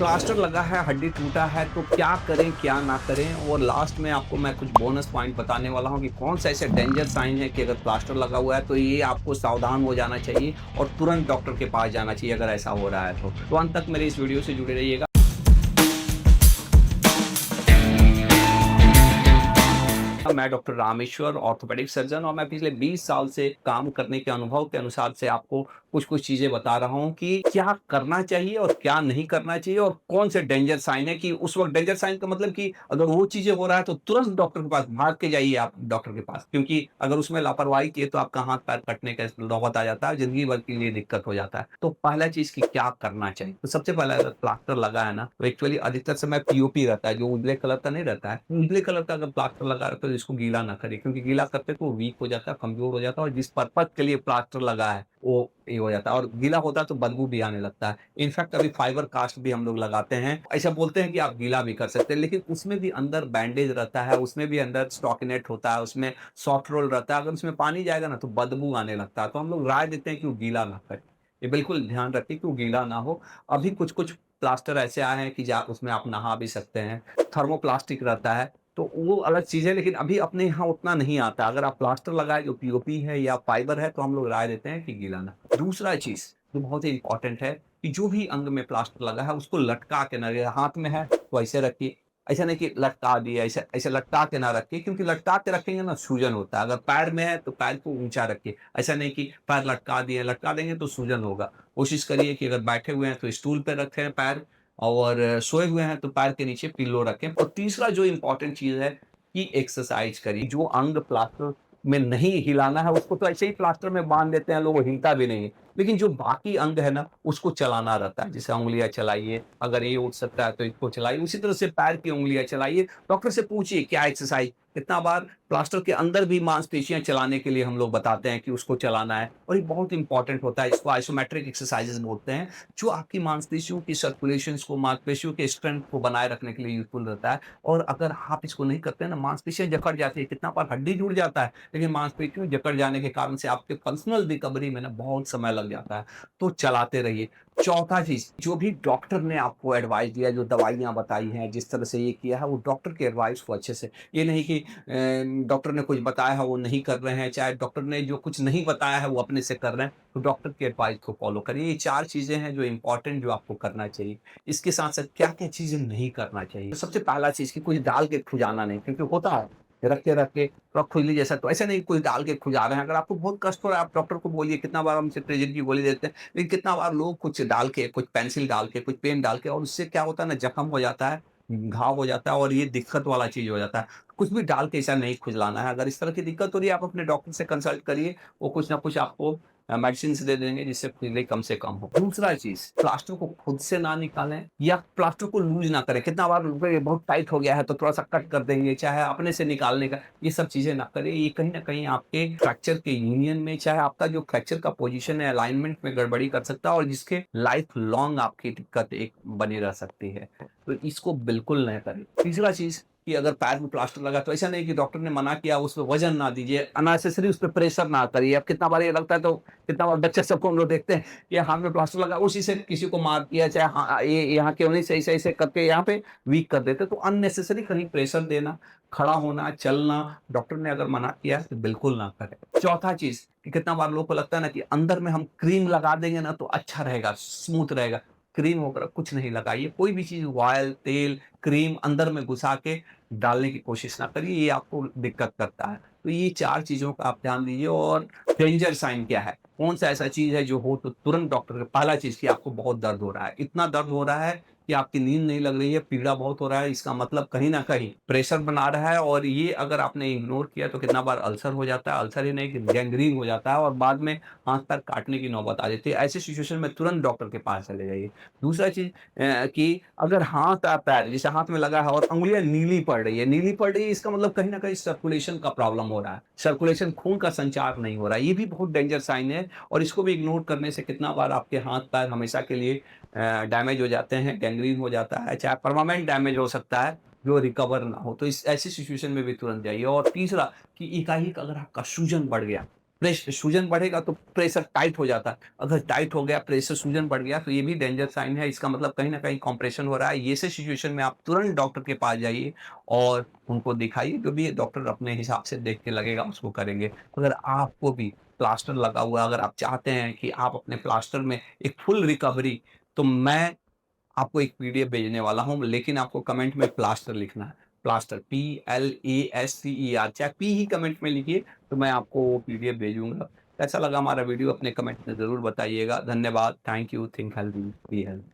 Plaster लगा है, हड्डी टूटा है तो क्या करें, क्या ना करें? और लास्ट में आपको मैं कुछ बोनस पॉइंट बताने वाला हूँ कि कौन-सा ऐसे डेंजर साइन है कि अगर प्लास्टर लगा हुआ है तो ये आपको सावधान हो जाना चाहिए और तुरंत डॉक्टर के पास जाना चाहिए अगर ऐसा हो रहा है तो। तो अंत तक मेरे इस वीडियो से जुड़े रहिएगा। मैं डॉक्टर रामेश्वर ऑर्थोपेडिक सर्जन और मैं पिछले 20 साल से काम करने के अनुभव के अनुसार से आपको कुछ-कुछ चीज़ें बता रहा हूँ कि क्या करना चाहिए और क्या नहीं करना चाहिए और कौन से डेंजर साइन है कि उस वक़्त डेंजर साइन का मतलब कि अगर वो चीज़ें हो रहा है तो तुरंत डॉक्टर के पास भाग के जाइए आप डॉक्टर के पास। क्योंकि अगर उसमें लापरवाही की तो आपका हाथ-पैर कटने का नौबत आ जाता है, ज़िंदगी भर के लिए दिक्कत हो जाता है। तो पहला चीज़ कि क्या करना चाहिए? तो सबसे पहला अगर प्लास्टर लगा है ना, तो एक्चुअली अधिकतर समय पीओपी रहता है, जो उजले कलर का नहीं रहता है। उजले कलर का अगर प्लास्टर लगा है तो इसको गीला ना करें क्योंकि गीला करते तो वो वीक हो जाता है, कमज़ोर हो जाता है और जिस पर्पज़ के लिए प्लास्टर लगा है, वो ये हो जाता है और गीला होता है तो बदबू भी आने लगता है। इनफैक्ट अभी फाइबर कास्ट भी हम लोग लगाते हैं। ऐसा बोलते हैं कि आप गीला भी कर सकते हैं, लेकिन उसमें भी अंदर बैंडेज रहता है, उसमें भी अंदर स्टॉकिनेट होता है, उसमें सॉफ्ट रोल रहता है। अगर उसमें पानी जाएगा ना तो बदबू आने लगता है। तो हम लोग राय देते हैं कि वो गीला ना करें। ये बिल्कुल ध्यान रखें कि वो गीला ना हो। अभी कुछ-कुछ प्लास्टर ऐसे आए हैं कि जा उसमें आप नहा भी सकते हैं। थर्मोप्लास्टिक रहता है, तो वो अलग चीज़ है, लेकिन अभी अपने यहाँ उतना नहीं आता। अगर आप प्लास्टर लगाएँ जो पीओपी है या फाइबर है तो हम लोग राय देते हैं कि गीला ना। दूसरा चीज़ जो बहुत ही इम्पोर्टेंट है कि जो भी अंग में प्लास्टर लगा है उसको लटका के ना रखें। हाथ में है तो ऐसे रखिए, ऐसा नहीं कि लटका दिए, ऐसे ऐसे लटका के ना रखिए क्योंकि लटका के रखेंगे ना सूजन होता है। अगर पैर में है तो पैर को ऊँचा रखिए, ऐसा नहीं कि पैर लटका दिए, लटका देंगे तो सूजन होगा। कोशिश करिए कि अगर बैठे हुए हैं तो स्टूल पे रखें पैर और सोए हुए हैं तो पैर के नीचे पिल्लो रखें। और तीसरा जो इम्पोर्टेंट चीज़ है कि एक्सरसाइज करिए। जो अंग प्लास्टर में नहीं हिलाना है उसको तो ऐसे ही प्लास्टर में बाँध देते हैं लोग, वो हिलता भी नहीं है। लेकिन जो बाकी अंग है ना उसको चलाना रहता है। जैसे उँगलियाँ चलाइए, अगर ये उठ सकता है तो इसको चलाइए। उसी तरह से पैर की उँगलियाँ चलाइए। डॉक्टर से पूछिए क्या एक्सरसाइज कितना बार प्लास्टर के अंदर भी मांसपेशियाँ चलाने के लिए हम लोग बताते हैं कि उसको चलाना है और ये बहुत इंपॉर्टेंट होता है। इसको आइसोमेट्रिक एक्सरसाइजेज़ बोलते हैं, जो आपकी मांसपेशियों की सर्कुलेशंस को, मांसपेशियों के स्ट्रेंथ को बनाए रखने के लिए यूज़फुल रहता है। और अगर आप इसको नहीं करते हैं ना मांसपेशियाँ जकड़ जाती है, कितना बार हड्डी जुड़ जाता है, लेकिन मांसपेशियों जकड़ जाने के कारण से आपके फंक्शनल रिकवरी में ना बहुत समय लग जाता है। तो चलाते रहिए। चौथा चीज़, जो भी डॉक्टर ने आपको एडवाइस दिया, जो दवाइयाँ बताई हैं, जिस तरह से ये किया है, वो डॉक्टर के एडवाइस को अच्छे से ये नहीं कि डॉक्टर ने कुछ बताया है वो नहीं कर रहे हैं, चाहे डॉक्टर ने जो कुछ नहीं बताया है वो अपने से कर रहे हैं, तो डॉक्टर की एडवाइस को फ़ॉलो करिए। ये 4 चीज़ें हैं जो इम्पोर्टेंट जो आपको करना चाहिए। इसके साथ-साथ क्या-क्या चीज़ें नहीं करना चाहिए? तो सबसे पहला चीज़ कि कुछ डाल के खुजाना नहीं, क्योंकि होता है, रख के थोड़ा खुजली जैसा, तो ऐसा नहीं कुछ डाल के खुजा रहे हैं। अगर आपको बहुत कष्ट हो रहा है, आप डॉक्टर को बोलिए। कितना बार हम सिट्राजिन की गोली देते हैं, लेकिन कितना बार लोग कुछ डाल के, कुछ पेंसिल डाल के, कुछ पेन डाल के, और उससे क्या होता है ना, जख्म हो जाता है, घाव हो जाता है और ये दिक्कत वाला चीज़ हो जाता है। कुछ भी डाल के ऐसा नहीं खुजलाना है। अगर इस तरह की दिक्कत हो रही है, आप अपने डॉक्टर से कंसल्ट करिए, वो कुछ ना कुछ आपको मेडिसिन्स दे देंगे जिससे खुजली कम से कम हो। दूसरा चीज़, प्लास्टर को खुद से ना निकालें या प्लास्टर को लूज़ ना करें। कितना बार ये बहुत टाइट हो गया है तो थोड़ा-सा कट कर देंगे, चाहे अपने से निकालने का, ये सब चीज़ें ना करें। ये कहीं न कहीं आपके फ्रैक्चर के यूनियन में, चाहे आपका जो फ्रैक्चर का पोज़ीशन है, अलाइनमेंट में गड़बड़ी कर सकता है और जिसके लाइफ़ लॉन्ग आपकी दिक्कत एक बनी रह सकती है। तो इसको बिल्कुल ना करें। तीसरा चीज़ कि अगर पैर में प्लास्टर लगा तो ऐसा नहीं कि डॉक्टर ने मना किया उस पे वज़न ना दीजिए, अननेसेसरी उस पे प्रेशर ना करिए। अब कितना बार ये लगता है, तो कितना बार बच्चे सबको हम लोग देखते हैं कि हाथ में प्लास्टर लगा, उसी से किसी को मार दिया, चाहे ये यहाँ के उन्हीं से ऐसे-ऐसे करके यहाँ पे वीक कर देते हैं। तो अननेसेसरी कहीं प्रेशर देना, खड़ा होना, चलना, डॉक्टर ने अगर मना किया है तो बिल्कुल ना करें। चौथा चीज़ कि कितना बार लोगों को लगता है ना कि अंदर में हम क्रीम लगा देंगे ना तो अच्छा रहेगा, स्मूथ रहेगा। क्रीम वगैरह कुछ नहीं लगाइए। कोई भी चीज़ ऑयल, तेल, क्रीम अंदर में घुसा के डालने की कोशिश ना करिए, ये आपको दिक्कत करता है। तो ये 4 चीज़ों का आप ध्यान दीजिए। और डेंजर साइन क्या है? कौन-सा ऐसा चीज़ है जो हो तो तुरंत डॉक्टर के, पहला चीज़ कि आपको बहुत दर्द हो रहा है। इतना दर्द हो रहा है कि आपकी नींद नहीं लग रही है, पीड़ा बहुत हो रहा है, इसका मतलब कहीं न कहीं प्रेशर बना रहा है और ये अगर आपने इग्नोर किया तो कितना बार अल्सर हो जाता है, अल्सर ही नहीं कि गैंग्रीन हो जाता है और बाद में हाथ-पैर काटने की नौबत आ जाती है। ऐसी सिचुएशन में तुरंत डॉक्टर के पास चले जाइए। दूसरा चीज़ कि अगर हाथ या पैर, जैसे हाथ में लगा है और उँगलियाँ नीली पड़ रही है, इसका मतलब कहीं न कहीं सर्कुलेशन का प्रॉब्लम हो रहा है। सर्कुलेशन, खून का संचार नहीं हो रहा है। ये भी बहुत डेंजर साइन है और इसको भी इग्नोर करने से कितना बार आपके हाथ-पैर हमेशा के लिए डैमेज हो जाते हैं, गैंग्रीन हो जाता है, चाहे परमानेंट डैमेज हो सकता है, जो रिकवर ना हो। तो इस ऐसी सिचुएशन में भी तुरंत जाइए। और तीसरा कि एकाएक अगर आपका सूजन बढ़ गया, सूजन बढ़ेगा तो प्रेशर टाइट हो जाता है। अगर टाइट हो गया, प्रेशर सूजन बढ़ गया तो ये भी डेंजर साइन है। इसका मतलब कहीं न कहीं कंप्रेशन हो रहा है। ये ऐसे सिचुएशन में आप तुरंत डॉक्टर के पास जाइए और उनको दिखाइए, जो भी डॉक्टर अपने हिसाब से देख के लगेगा उसको करेंगे। अगर आपको भी प्लास्टर लगा हुआ है, अगर आप चाहते हैं कि आप अपने प्लास्टर में एक फुल रिकवरी, तो मैं आपको एक पीडीएफ भेजने वाला हूँ, लेकिन आपको कमेंट में प्लास्टर लिखना है। प्लास्टर PLASTER, चाहे पी ही कमेंट में लिखिए, तो मैं आपको वो पीडीएफ भेजूँगा। कैसा लगा हमारा वीडियो अपने कमेंट में ज़रूर बताइएगा। धन्यवाद। Thank you. Think healthy, be healthy.